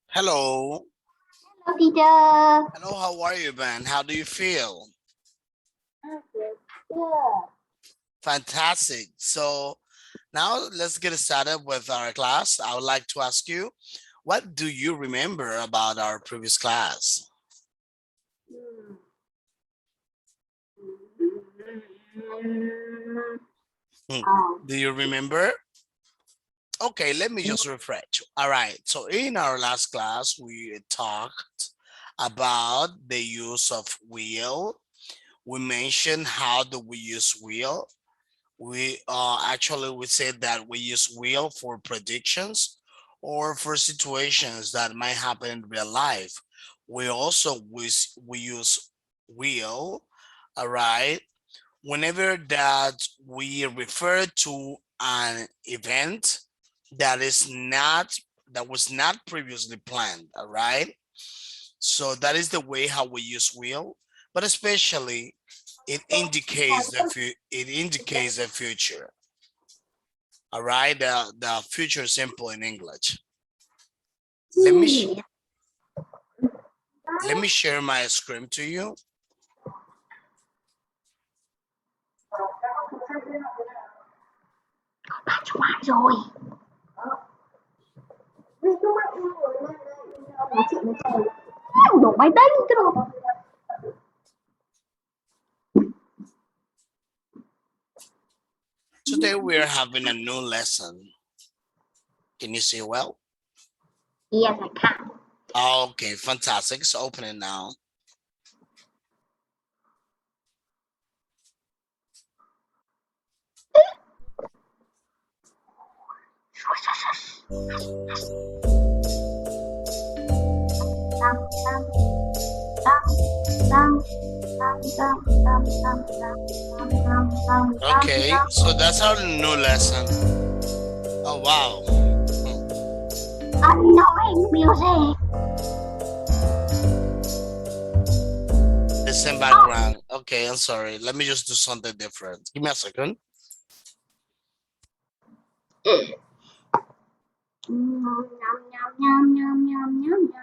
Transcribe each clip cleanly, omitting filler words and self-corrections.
Hello. Hello, teacher. Hello, how are you, Ben? How do you feel? Good. Fantastic. So now let's get started with our class. I would like to ask you, what do you remember about our previous class? Do you remember? Okay, let me just refresh. All right. So in our last class, we talked about the use of will. We mentioned how do we use will. We actually we said that we use will for predictions or for situations that might happen in real life. We also we use will, all right, whenever that we refer to an event that is not that was not previously planned, all right. So that is the way how we use will, but especially it indicates the future. All right, the future simple in English. Let me let me share my screen to you. Rồi. Đồ máy tính cái đồ. Today we are having a new lesson. Can you see well? Yes, I can. Okay, fantastic. So open it now. Okay, so that's our new lesson. Oh wow. Annoying music. The same background. Okay, I'm sorry. Let me just do something different. Give me a second.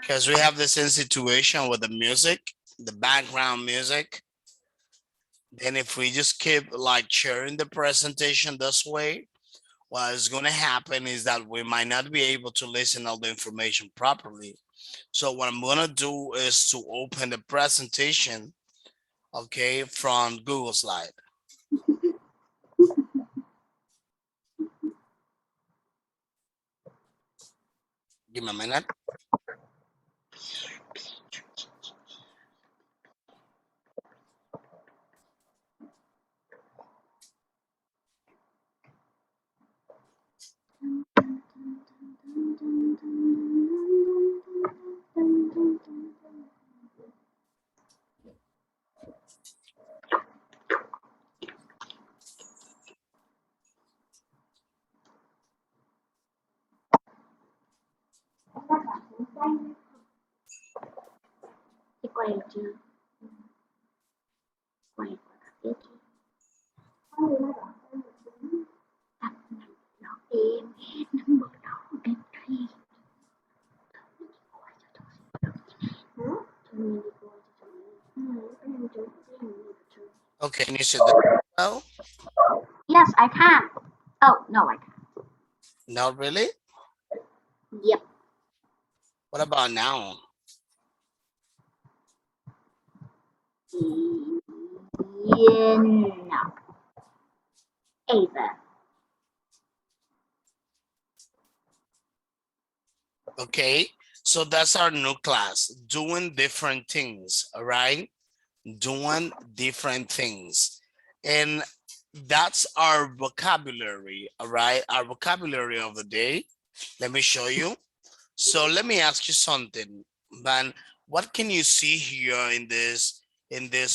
Because we have the same situation with the music, the background music. Then if we just keep like sharing the presentation this way, what is going to happen is that we might not be able to listen all the information properly. So what I'm going to do is to open the presentation, okay, from Google Slide. Give me a minute. Quay chưa? Quay tiếp chứ? Nó em number đó cái kia. Okay, can you see that now? Yes, I can. Oh, no, I can't. Not really? Yep. What about now? Yeah, no. Either. Okay, so that's our new class, doing different things, all right? Doing different things. And that's our vocabulary, all right? Our vocabulary of the day. Let me show you. So let me ask you something, Van. What can you see here in this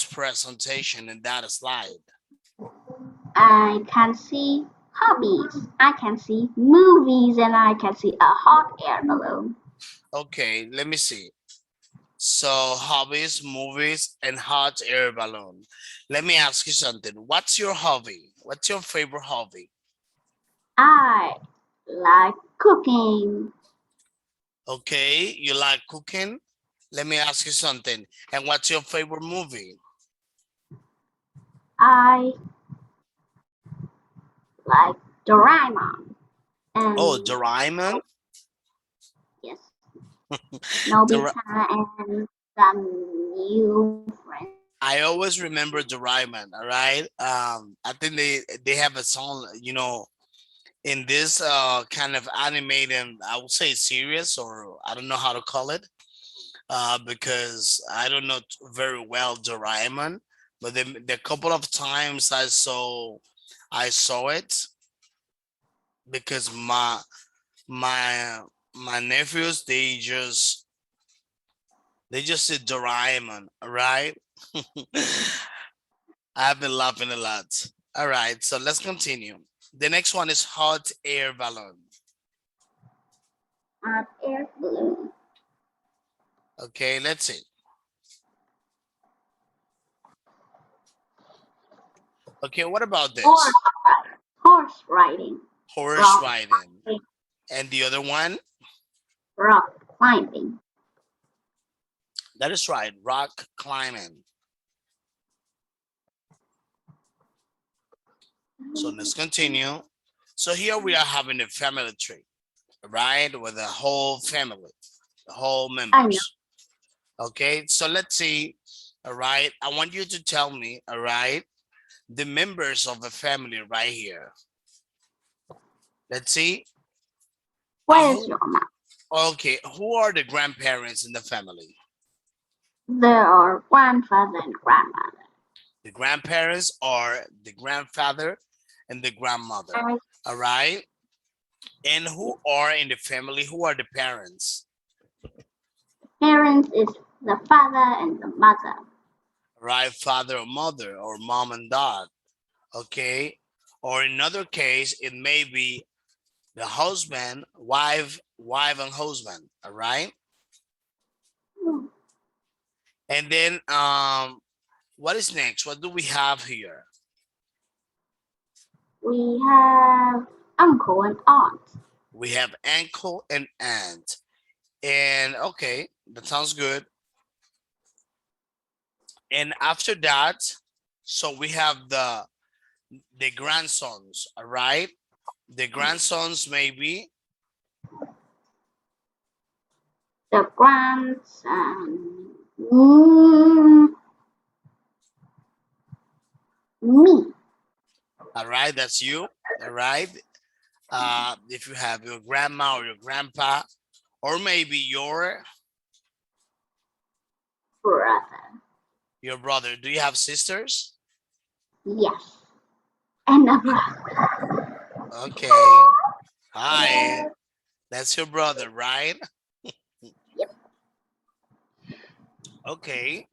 presentation in that slide? I can see hobbies. I can see movies, and I can see a hot air balloon. Okay, let me see. So hobbies, movies, and hot air balloon. Let me ask you something. What's your hobby? What's your favorite hobby? I like cooking. Okay, you like cooking? Let me ask you something. And what's your favorite movie? I like Doraemon Oh, and Doraemon. yes, Dora- Nobita and some new friends. I always remember Doraemon. All right. I think they have a song. In this kind of animated, I would say series, or I don't know how to call it, because I don't know very well Doraemon, but the couple of times I saw it because my my nephews they just said Doraemon, all right? I've been laughing a lot. All right, so let's continue. The next one is hot air balloon. Air balloon. Okay, let's see. Okay, what about Horse, this? horse riding. Horse Rock riding. climbing. And the other one? Rock climbing. That is right, rock climbing. So let's continue. So here we are having a family tree, right? With the whole family, the whole I know. members. Okay, so let's see. All right, I want you to tell me, all right, the members of the family right here. Let's see. Where's Who? your map? Okay, who are the grandparents in the family? There are grandfather and grandmother. The grandparents are the grandfather and the grandmother. My All right. And who are in the family? Who are the parents? parents is the father and the mother. Right, father or mother or mom and dad. Okay. Or in another case, it may be the husband, wife and husband. All right. And then what is next? What do we have here? We have uncle and aunt. We have uncle and aunt. And okay, that sounds good. And after that, so we have the grandsons, all right? The grandsons maybe The grandson. Mm, me. all right, that's you, all right? If you have your grandma or your grandpa, or maybe Brother. your brother. Do you have sisters? Yes. And a Okay. brother. Okay. Hi. That's your brother, right? Yep. Okay.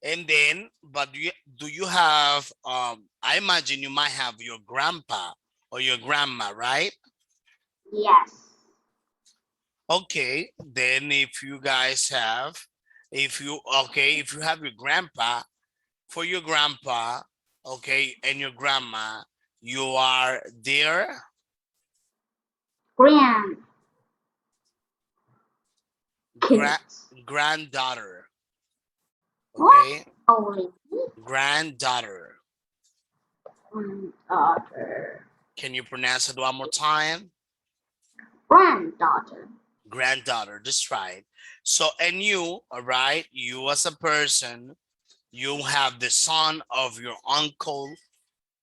And then, but do you have I imagine you might have your grandpa or your grandma, right? Yes. Okay, then if you guys have, if you have your grandpa, for your grandpa, okay, and your grandma, you are their Grandkids. gra granddaughter, What? okay, Only granddaughter. granddaughter. Can you pronounce it one more time? Granddaughter. Granddaughter, just right. So, and you, all right, you as a person, you have the son of your uncle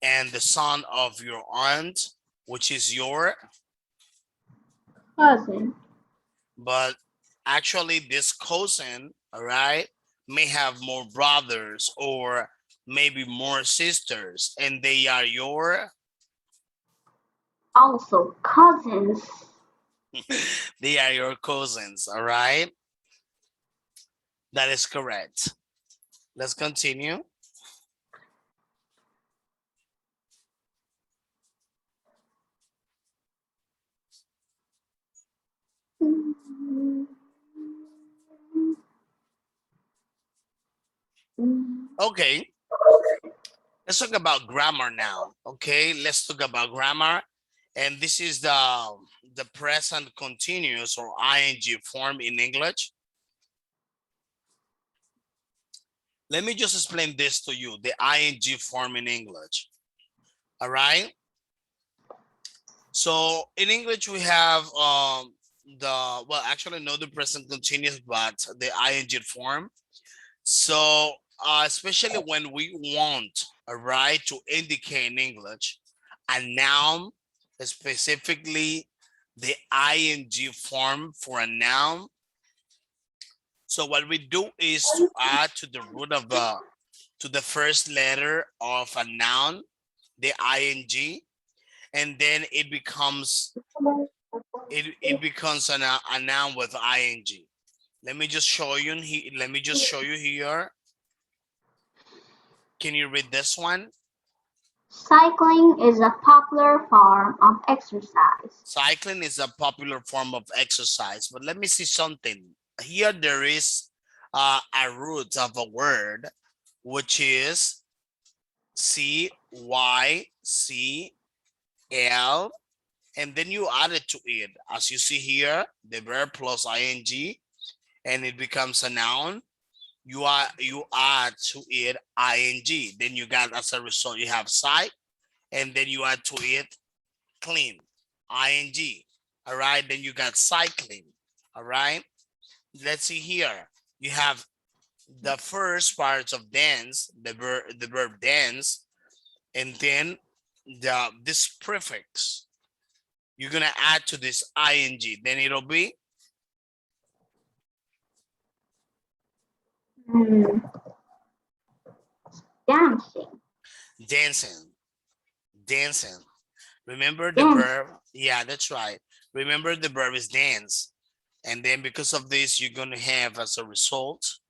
and the son of your aunt, which is your, Cousin. but actually this cousin, all right, may have more brothers or maybe more sisters, and they are your, Also cousins. they are your cousins, all right? That is correct. Let's continue. Okay, Let's talk about grammar now. Okay, let's talk about grammar. And this is the present continuous or ing form in English. Let me just explain this to you, the ing form in English. All right. So in English, we have well, actually not the present continuous, but the ing form. So especially when we want, all right, to indicate in English a noun, specifically the ing form for a noun. So what we do is to add to the root of to the first letter of a noun, the ing, and then it becomes a noun with ing. Let me just show you here. Can you read this one? Cycling is a popular form of exercise. Cycling is a popular form of exercise, but let me see something. Here there is a root of a word, which is CYCL, and then you add it to it. As you see here, the verb plus ing, and it becomes a noun. You add to it ing. Then you got, as a result, you have cycle, and then you add to it clean, ing. All right, then you got cycling. All right, let's see here. You have the first part of dance, the verb dance, and then this prefix. You're gonna add to this ing. Then it'll be Mm, dancing. dancing. Dancing. Remember the Dance. verb? Yeah, that's right. Remember the verb is dance. And then because of this, you're going to have as a result,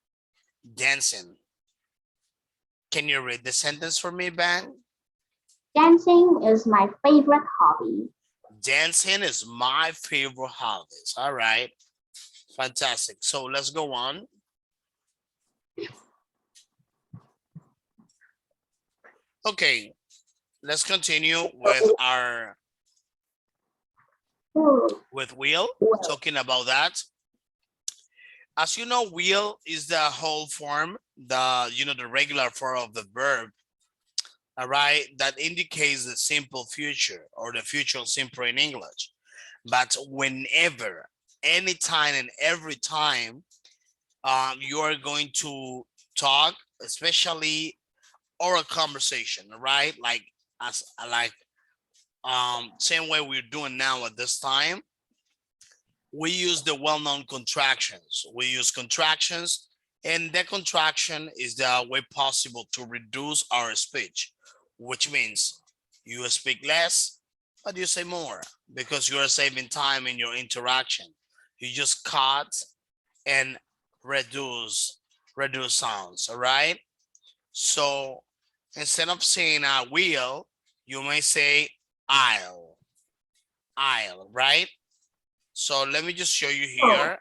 dancing. Can you read the sentence for me, Bang? Dancing is my favorite hobby. Dancing is my favorite hobbies. All right. Fantastic. So let's go on. Okay. Let's continue with our with will, talking about that. As you know, will is the whole form, the regular form of the verb, all right, that indicates the simple future or the future simple in English. But whenever, anytime, and every time you are going to talk, especially oral conversation, right? Like as like same way we're doing now at this time, we use the well-known contractions. We use contractions, and the contraction is the way possible to reduce our speech, which means you speak less, but you say more because you are saving time in your interaction. You just cut and reduce sounds, all right? So instead of saying I will, you may say I'll, right? So let me just show you here.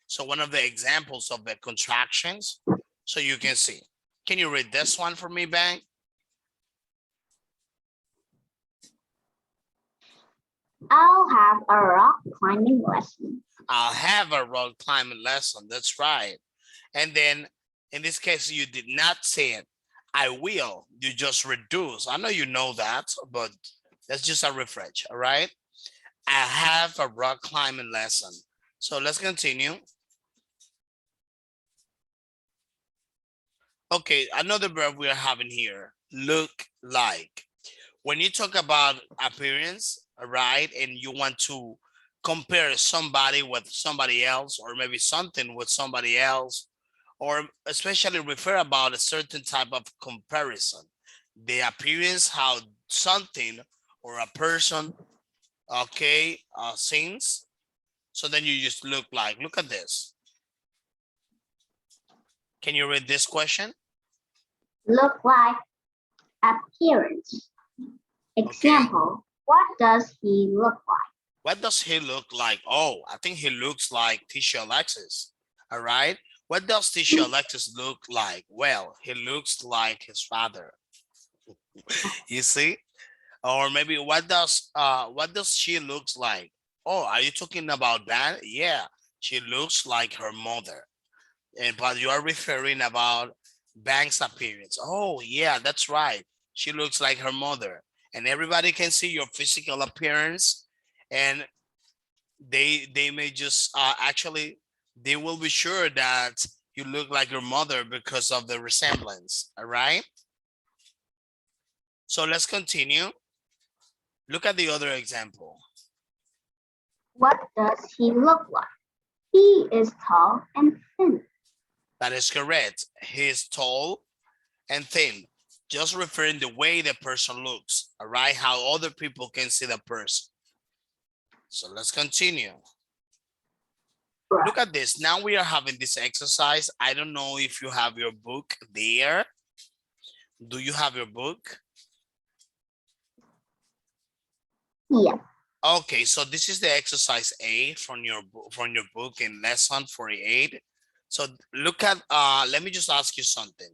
So one of the examples of the contractions, so you can see. Can you read this one for me, Bang? I'll have a rock climbing lesson. I'll have a rock climbing lesson. That's right. And then in this case, you did not say it. I will. You just reduce. I know you know that, but that's just a refresh. All right. I have a rock climbing lesson. So let's continue. Okay, another verb we are having here, look like. When you talk about appearance, right, and you want to compare somebody with somebody else, or maybe something with somebody else, or especially refer about a certain type of comparison, the appearance, how something or a person, okay, seems. So then you just look like, look at this. Can you read this question? Look like. Appearance. Example. Okay. What does he look like? What does he look like? Oh, I think he looks like Tisha Alexis. All right. What does Tisha Alexis look like? Well, he looks like his father. You see? Or maybe what does she looks like? Oh, are you talking about that? Yeah, she looks like her mother. And but you are referring about Bank's appearance. Oh, yeah, that's right. She looks like her mother. And everybody can see your physical appearance, and they may just actually they will be sure that you look like your mother because of the resemblance. All right. So let's continue. Look at the other example. What does he look like? He is tall and thin. That is correct. He is tall and thin. Just referring the way the person looks. All right. How other people can see the person. So let's continue. Right. Look at this. Now we are having this exercise. I don't know if you have your book there. Do you have your book? Yeah. Okay, so this is the exercise A from your book in lesson 48. So look at let me just ask you something.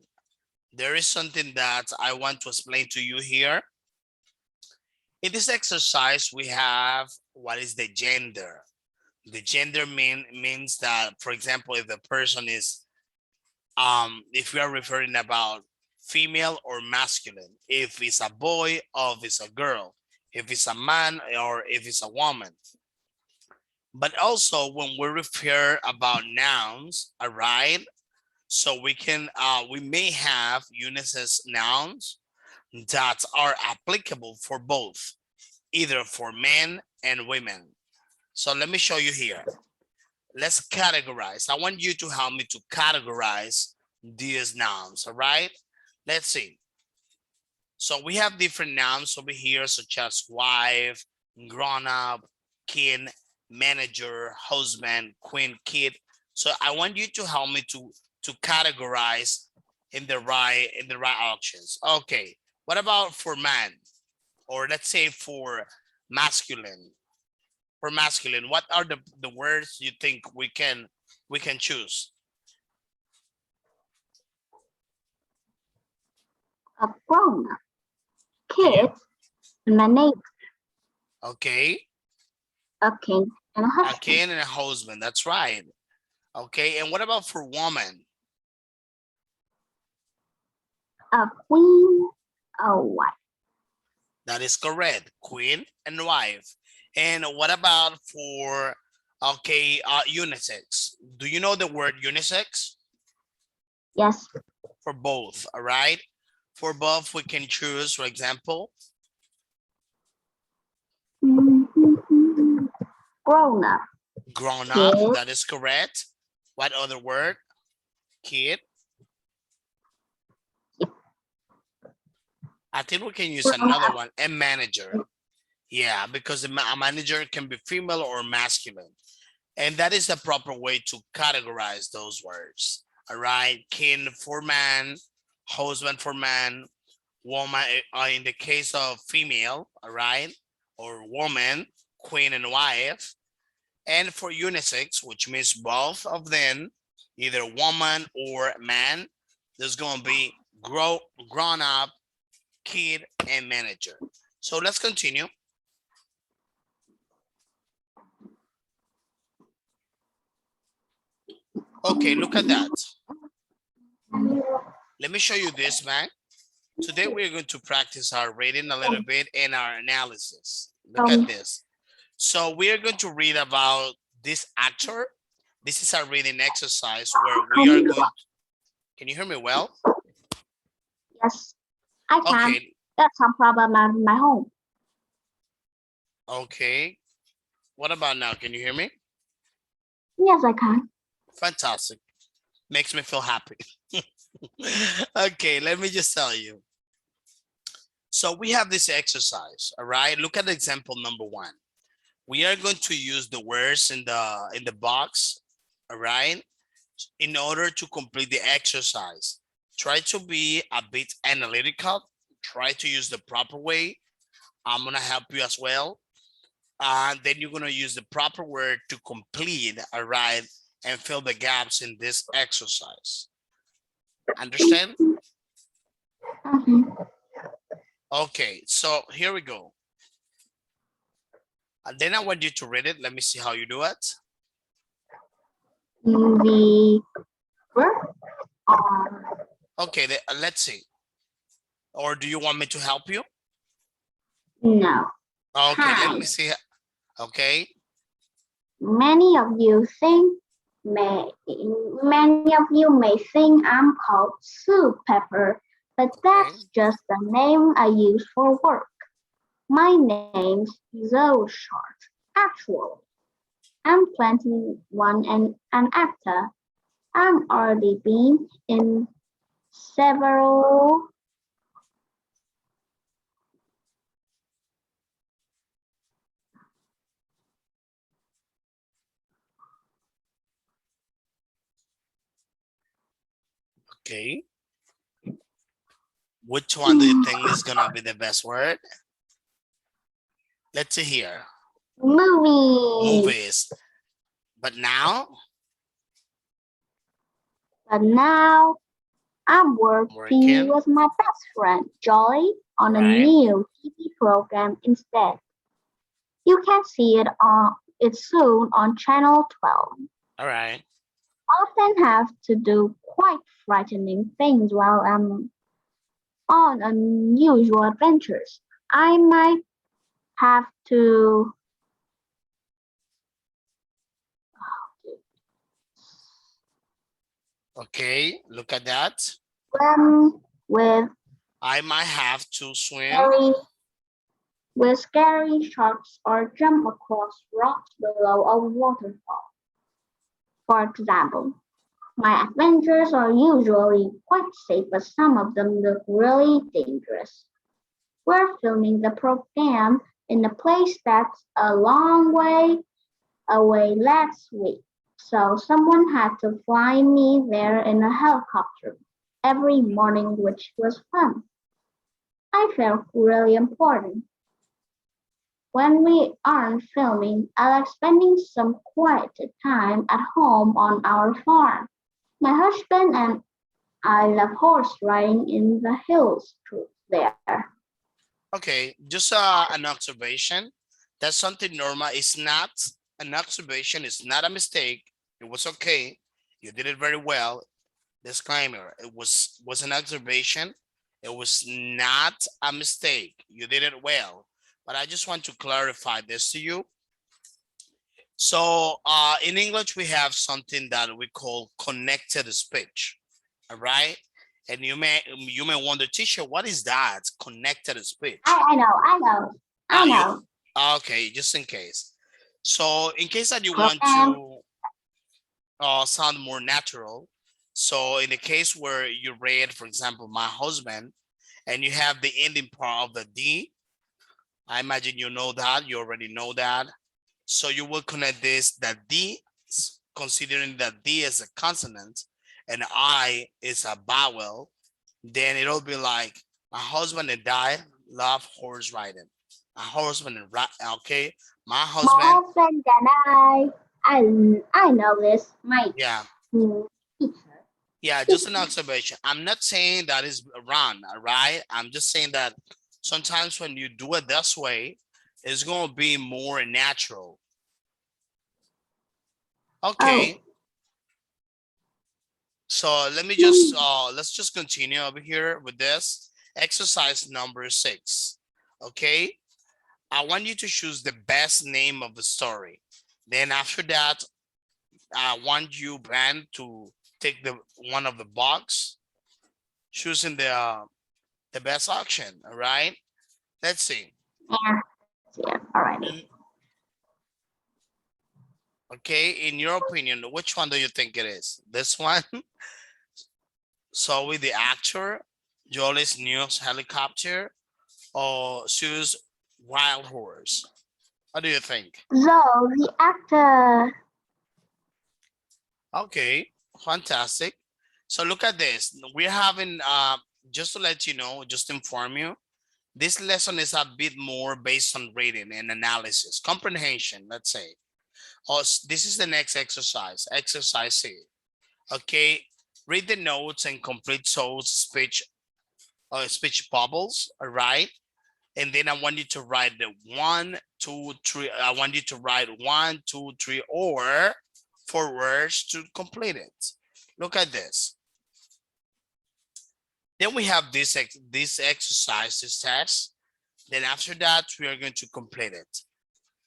There is something that I want to explain to you here. In this exercise, we have what is the gender. The gender means that, for example, if the person is if we are referring about female or masculine, if it's a boy or if it's a girl, if it's a man or if it's a woman. But also when we refer about nouns, all right, so we may have unisex nouns that are applicable for both, either for men and women. So let me show you here. Let's categorize. I want you to help me to categorize these nouns, all right? Let's see. So we have different nouns over here, such as wife, grown up, kin, manager, husband, queen, kid. So I want you to help me to categorize in the right options. Okay. What about for man? Or let's say for masculine. For masculine, what are the words you think we can choose? A grown up. Can you Kids. And my neighbor. okay? A king and a A husband. king and a husband, that's right. Okay, and what about for woman? A queen. A wife. That is correct, queen and wife. And what about for, okay, unisex? Do you know the word unisex? Yes. For both, all right? For both, we can choose, for example, Mhm. Grown up. grown up, Kid. that is correct. What other word? Kid. I think we can use Grown another up. one, and manager. Yeah, because a manager can be female or masculine. And that is the proper way to categorize those words. All right. Kin for man, husband for man, woman in the case of female, all right, or woman, queen and wife. And for unisex, which means both of them, either woman or man, there's going to be grown up, kid, and manager. So let's continue. Okay, look at that. Let me show you this, man. Today we're going to practice our reading a little bit and our analysis. Look at Um, this. So we are going to read about this actor. This is our reading exercise where we are going. Can you hear me well? yes. I can. Okay. That's some problem at my home. Okay. What about now? Can you hear me? Yes, I can. Fantastic. Makes me feel happy. Okay, let me just tell you. So we have this exercise, all right? Look at example number 1. We are going to use the words in the box, all right, in order to complete the exercise. Try to be a bit analytical. Try to use the proper way. I'm gonna help you as well. Then you're gonna use the proper word to complete, all right, and fill the gaps in this exercise. Understand? Mhm. Okay, so here we go. And then I want you to read it. Let me see how you do it. The verb are Okay, let's see. Or do you want me to help you? no. Okay, let Hi. me see. Okay, Many of you think may many of you may think I'm called Sue Pepper, but okay, that's just the name I use for work. My name's Zoe Short. Actually, I'm 21 and an actor. I'm already been in several okay. Which one do you think is gonna be the best word? Let's see here. movies. Movies. But now, But now I'm working working, with my best friend Jolly on a right? new TV program instead. You can see it soon on Channel 12. All right. Often have to do quite frightening things while I'm on unusual adventures. I might have to Okay, look at that. swim I might have to swim. scary, with scary sharks or jump across rocks below a waterfall. For example, my adventures are usually quite safe, but some of them look really dangerous. We're filming the program in a place that's a long way away last week, so someone had to fly me there in a helicopter every morning, which was fun. I felt really important. When we aren't filming, I like spending some quiet time at home on our farm. My husband and I love horse riding in the hills through there. Okay, just an observation. That's something normal. It's not an observation. It's not a mistake. It was okay. You did it very well. Disclaimer: it was an observation. It was not a mistake. You did it well. But I just want to clarify this to you. So in English, we have something that we call connected speech. All right. And you may wonder, teacher, what is that? Connected speech. I know, I know, I You know. okay, just in case. So in case that you want Program. to sound more natural. So in the case where you read, for example, my husband, and you have the ending part of the D, I imagine you know that, you already know that. So you will connect this, that D, considering that D is a consonant and I is a vowel, then it'll be like my husband and I love horse riding. My husband and okay, my My husband, husband and I know this. My yeah, teacher. yeah, just an observation. I'm not saying that is wrong, all right? I'm just saying that sometimes when you do it this way, it's gonna be more natural. Oh, Okay, so let's just continue over here with this exercise number 6. Okay, I want you to choose the best name of the story. Then after that, I want you, Brand, to take the one of the box, choosing the best option. All right. Let's see. yeah, alrighty. Mm, okay, in your opinion, which one do you think it is? This one? So with the actor, Jolie's news helicopter, or Sue's wild horse? What do you think? So the actor. Okay, fantastic. So look at this. We're having just to let you know, just to inform you, this lesson is a bit more based on reading and analysis, comprehension, let's say. Oh, this is the next exercise, exercise C. Okay, read the notes and complete Soul's speech speech bubbles, all right? And then I want you to write the 1, 2, 3. I want you to write 1, 2, 3, or 4 words to complete it. Look at this. Then we have this exercise, this test. Then after that, we are going to complete it.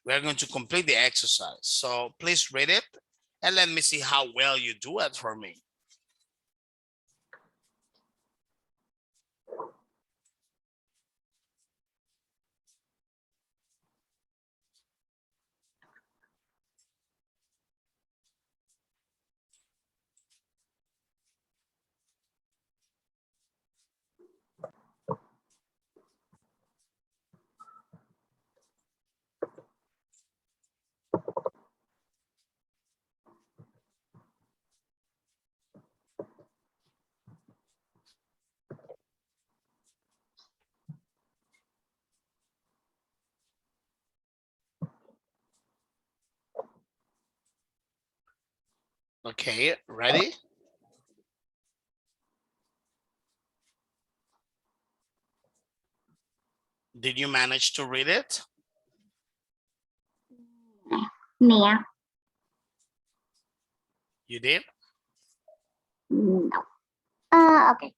We are going to complete the exercise. So please read it and let me see how well you do it for me. Okay, ready? Did you manage to read it? Nè. You did? No. Okay.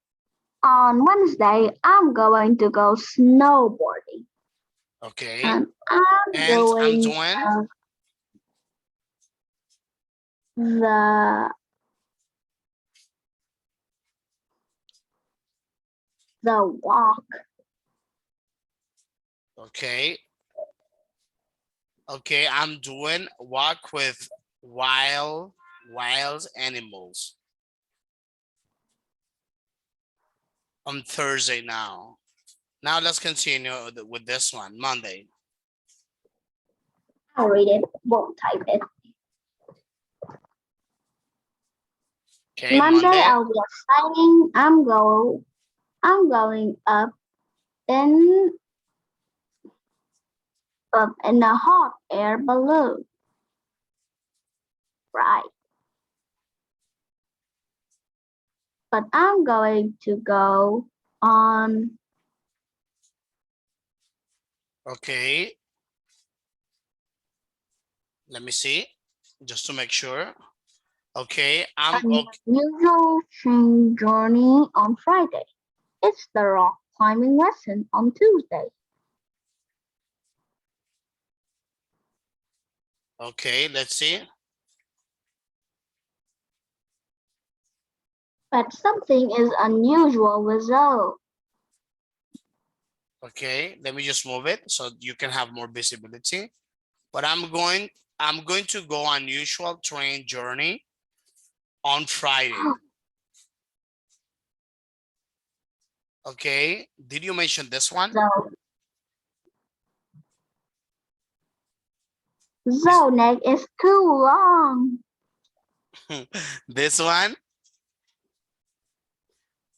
On Wednesday, I'm going to go snowboarding. Okay. And I'm And I'm doing doing? the walk. Okay. Okay, I'm doing walk with wild animals on Thursday now. Now let's continue with this one, Monday. I'll read it, won't type it. Okay, Monday Monday. I'll be exciting. I'm going in up in a hot air balloon. Right. But I'm going to go on Okay. Let me see, just to make sure. Okay, I'm an okay. unusual train journey on Friday. It's the rock climbing lesson on Tuesday. Okay, let's see. But something is unusual with Zoe. Okay, let me just move it so you can have more visibility. But I'm going to go on unusual train journey on Friday. Okay, did you mention this one? Zoe neck is too long. This one?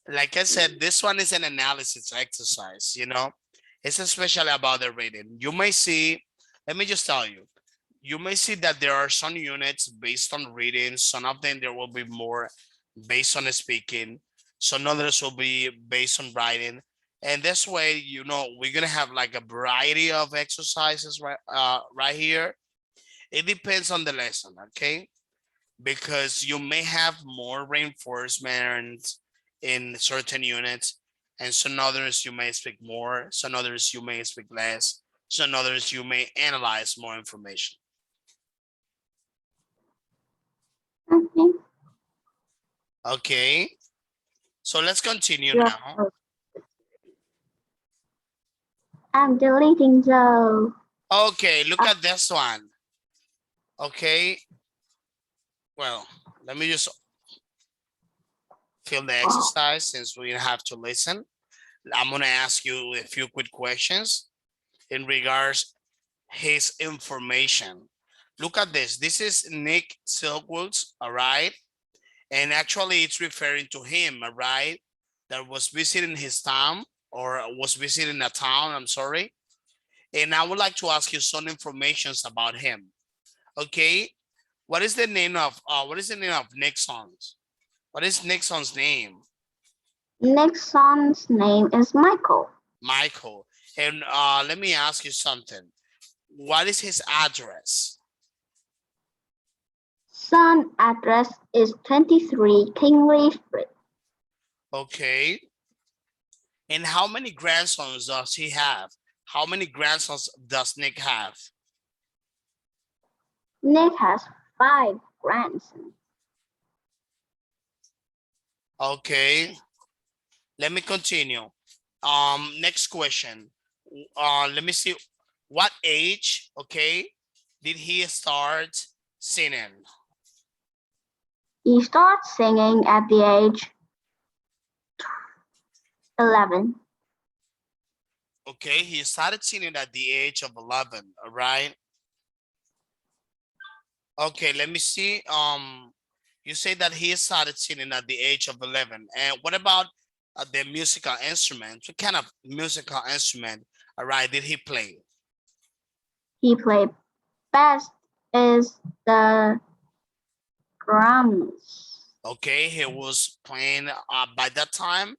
Like I said, this one is an analysis exercise, you know? It's especially about the reading. You may see, let me just tell you, you may see that there are some units based on reading. Some of them there will be more based on speaking. Some others will be based on writing. And this way, you know, we're gonna have like a variety of exercises right here. It depends on the lesson, okay? Because you may have more reinforcement in certain units, and some others you may speak more, some others you may speak less, some others you may analyze more information. Okay. Okay, so let's continue Yeah. now. I'm deleting Zoe. Okay, look at this one. Okay, well, let me just fill the exercise since we have to listen. I'm gonna ask you a few quick questions in regards his information. Look at this. This is Nick Silkwood's, all right? And actually it's referring to him, all right? That was visiting his town or was visiting a town, I'm sorry. And I would like to ask you some information about him. Okay. What is the name of Nixon's? What is Nixon's name? Nick's son's name is Michael. Michael. And let me ask you something. What is his address? Son address is 23 Kingley Street. Okay. And how many grandsons does he have? How many grandsons does Nick have? Nick has 5 grandsons. Okay. Let me continue. Next question. Let me see. What age, okay, did he start singing? He starts singing at the age 11. Okay, he started singing at the age of 11, all right? Okay, let me see. You say that he started singing at the age of 11. And what about the musical instrument? What kind of musical instrument, all right, did he play? He played best is the drums. Okay, he was playing by that time.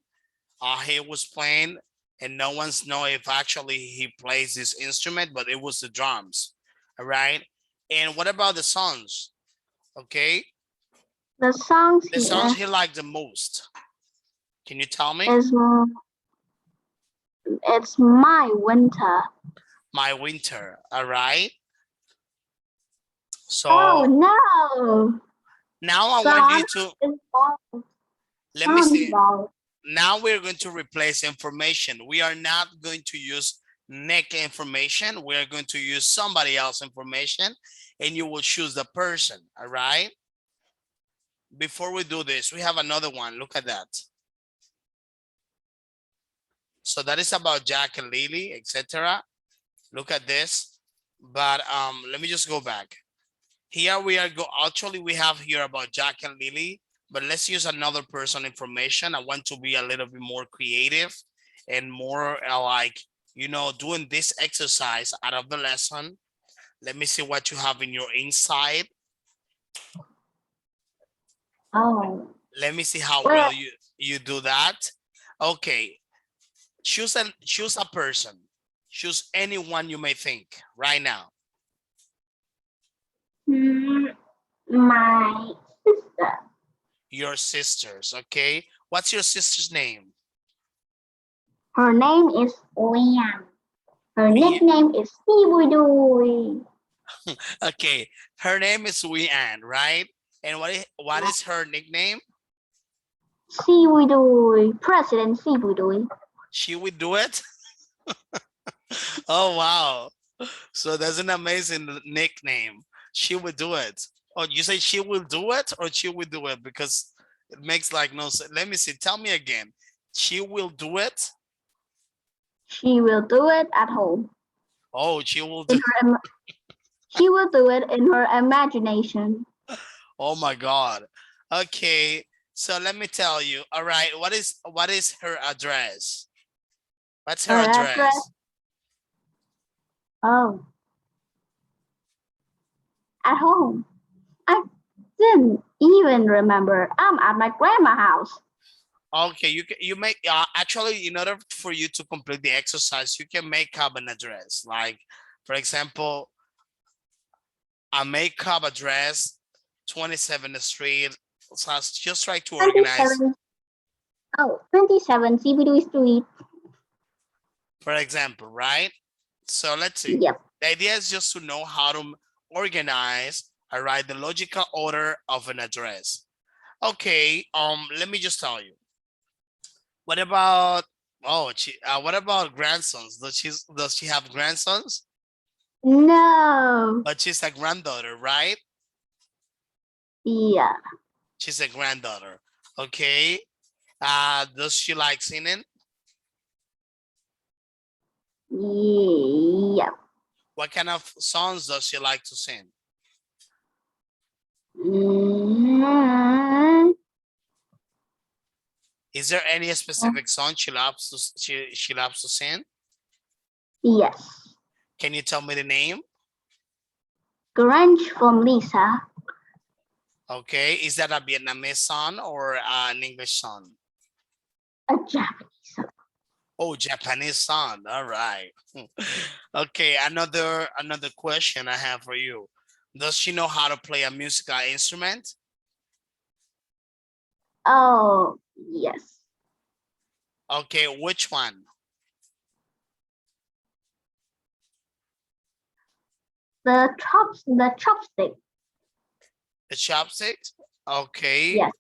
He was playing, and no one's know if actually he plays this instrument, but it was the drums. All right. And what about the songs? Okay, The songs the songs he liked the most. Can you tell me? is it's My Winter. My Winter. All right. Oh So no! now I want Son you to is bald. let me Son's see. bald. Now we're going to replace information. We are not going to use Nick information. We're going to use somebody else information, and you will choose the person. All right. Before we do this, we have another one. Look at that. So that is about Jack and Lily, etc. Look at this. But let me just go back. Here we are actually we have here about Jack and Lily, but let's use another person information. I want to be a little bit more creative and more like, you know, doing this exercise out of the lesson. Let me see what you have in your inside. Oh. Let me see how Well, well you do that. Okay. Choose a person. Choose anyone you may think right now. my sister. Your sisters, okay? What's your sister's name? Her name is Liam. Her Leanne. nickname is Sibudoy. Okay, her name is Leanne, right? And what is her nickname? Sibudoy. President Sibudoy. She would do it. Oh wow. So that's an amazing nickname. She would do it. Oh, you say she will do it or she will do it because it makes like no sense. Let me see. Tell me again. She will do it. She will do it at home. Oh, she will do. In her, she will do it in her imagination. Oh my God. Okay. So let me tell you. All right. What is her address? What's her Her address. address? Oh, at home. I didn't even remember. I'm at my grandma's house. Okay, you make actually in order for you to complete the exercise, you can make up an address. Like, for example, a makeup address, 27th Street. So I just try to organize. 27. Oh, 27 CBD Street. For example, right? So let's see. Yep. The idea is just to know how to organize, all right, the logical order of an address. Okay, let me just tell you. What about what about grandsons? Does she have grandsons? No. But she's a granddaughter, right? Yeah. She's a granddaughter. Okay. Does she like singing? Yeah. What kind of songs does she like to sing? Mm, Is there any specific song she loves to sing? yes. Can you tell me the name? Grange from Lisa. Okay. Is that a Vietnamese song or an English song? A Japanese song. Oh, Japanese song. All right. Okay, another question I have for you. Does she know how to play a musical instrument? Oh, yes. Okay, which one? The chopstick. The chopsticks? Okay, Yes.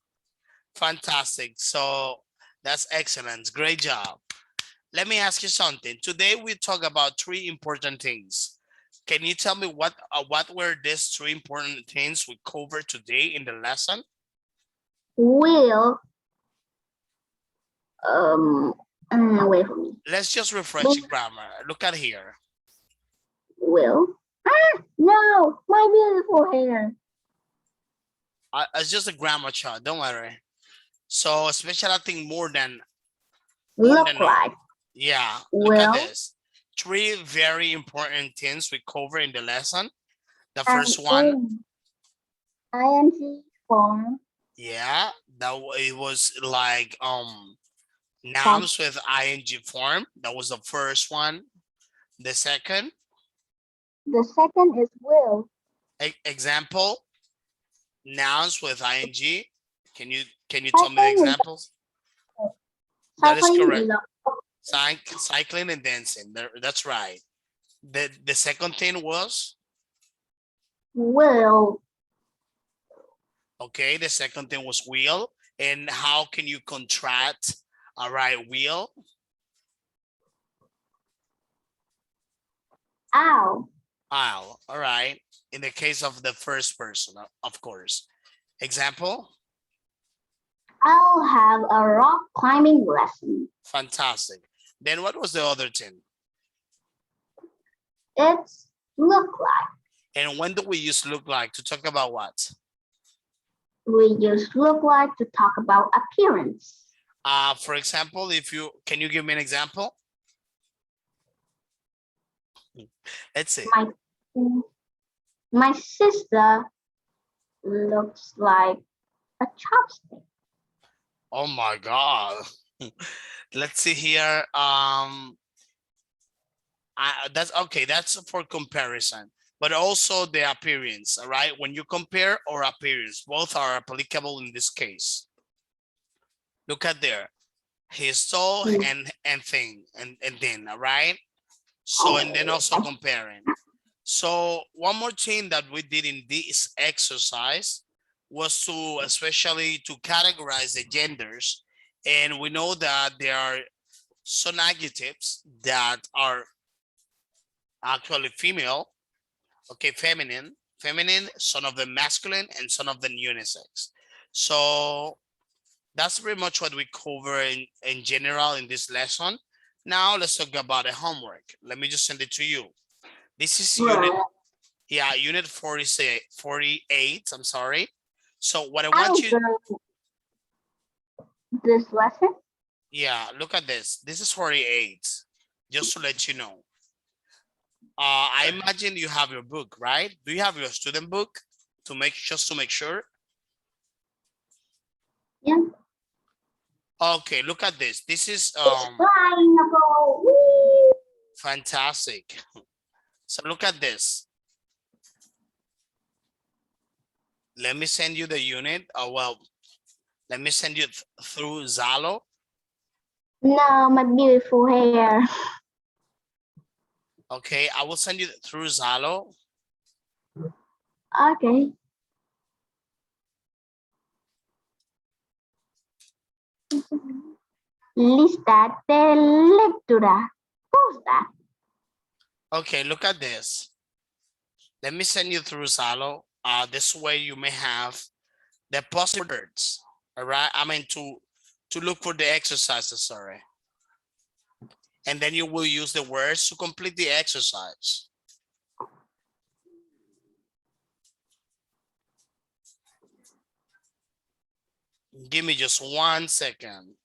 fantastic. So that's excellent. Great job. Let me ask you something. Today we talk about three important things. Can you tell me what were these three important things we covered today in the lesson? Will wait for me. Let's just refresh Will. the grammar. Look at here. Will. Ah, no, my beautiful hair. It's just a grammar chart. Don't worry. So special thing more Look than like. yeah. Look at Will this. Three very important things we cover in the lesson. The and first one, ing form. yeah, it was like That nouns with ing form. That was the first one. The second the second is will. example, nouns with ing. Can you tell me the Cycling is examples? That is cycling is correct. a Cycling and dancing. That's right. The second thing was will. okay. The second thing was wheel. And how can you contract? All right, wheel. Ow. I'll. All right. In the case of the first person, of course. Example. I'll have a rock climbing lesson. Fantastic. Then what was the other thing? It's look like. And when do we use look like to talk about what? We use look like to talk about appearance. For example, can you give me an example? Let's see. My sister looks like a chopstick. Oh my God. Let's see here. That's okay. That's for comparison, but also the appearance. All right. When you compare or appearance, both are applicable in this case. Look at there. He's tall and thin and thin. All right. So and then also comparing. So one more thing that we did in this exercise was to especially to categorize the genders. And we know that there are some adjectives that are actually female, okay, feminine, some of them masculine, and some of them unisex. So that's pretty much what we cover in general in this lesson. Now let's talk about the homework. Let me just send it to you. This is unit 48, I'm sorry. So what I want you, this lesson? yeah, look at this. This is 48, just to let you know. I imagine you have your book, right? Do you have your student book just to make sure? Yeah. Okay, look at this. This is fantastic. So look at this. Let me send you the unit. Oh, well, let me send you through Zalo. No, my beautiful hair. Okay, I will send you through Zalo. Okay. Lista de lectura. Who's that? Okay, look at this. Let me send you through Zalo. This way you may have the possible words. All right, I mean to look for the exercises, sorry. And then you will use the words to complete the exercise. Give me just 1 second.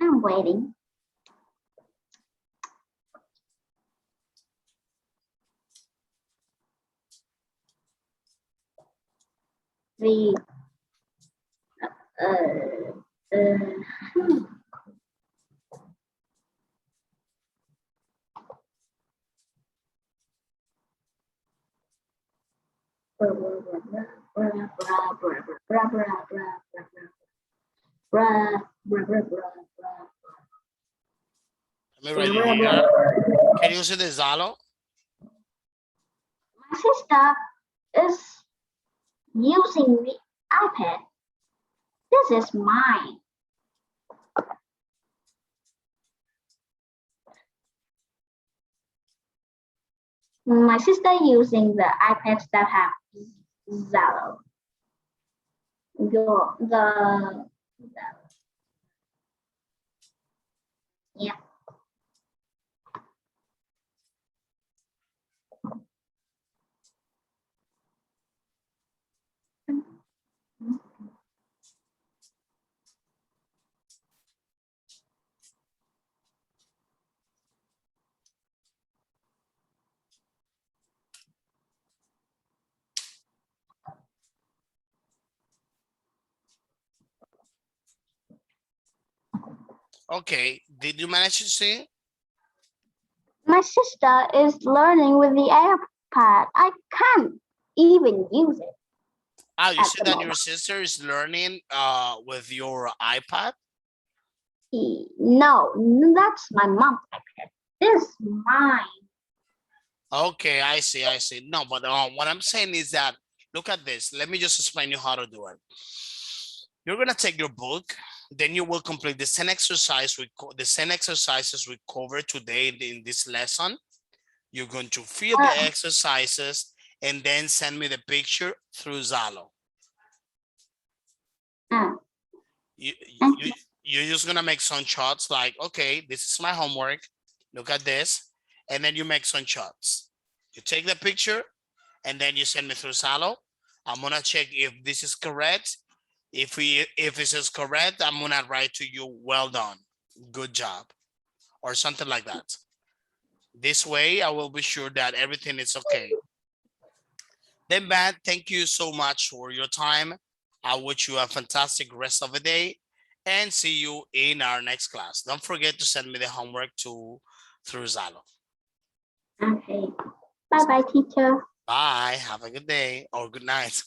I'm waiting. the uh, hmm, blah, blah, blah, blah, blah, blah, blah, blah, blah, blah, blah, blah, blah. Let me write it here. Can you see the Zalo? My sister is using the iPad. This is mine. My sister using the iPads that have Zalo. The yeah. Okay, did you manage to see? My sister is learning with the iPad. I can't even use it Ah, you at see the that your moment. sister is learning with your iPad? No, that's my mom's iPad. This is mine. Okay, I see, I see. No, but what I'm saying is that, look at this. Let me just explain you how to do it. You're gonna take your book, then you will complete the 10 exercise the 10 exercises we covered today in this lesson. You're going to fill the Uh, exercises and then send me the picture through Zalo. uh, You, uh, you, you're just gonna make some shots like, okay, this is my homework. Look at this. And then you make some shots. You take the picture and then you send me through Zalo. I'm gonna check if this is correct. If this is correct, I'm gonna write to you, well done, good job, or something like that. This way, I will be sure that everything is okay. Then, Matt, thank you so much for your time. I wish you a fantastic rest of the day and see you in our next class. Don't forget to send me the homework through Zalo. okay. Bye bye, teacher. Bye. Have a good day or good night.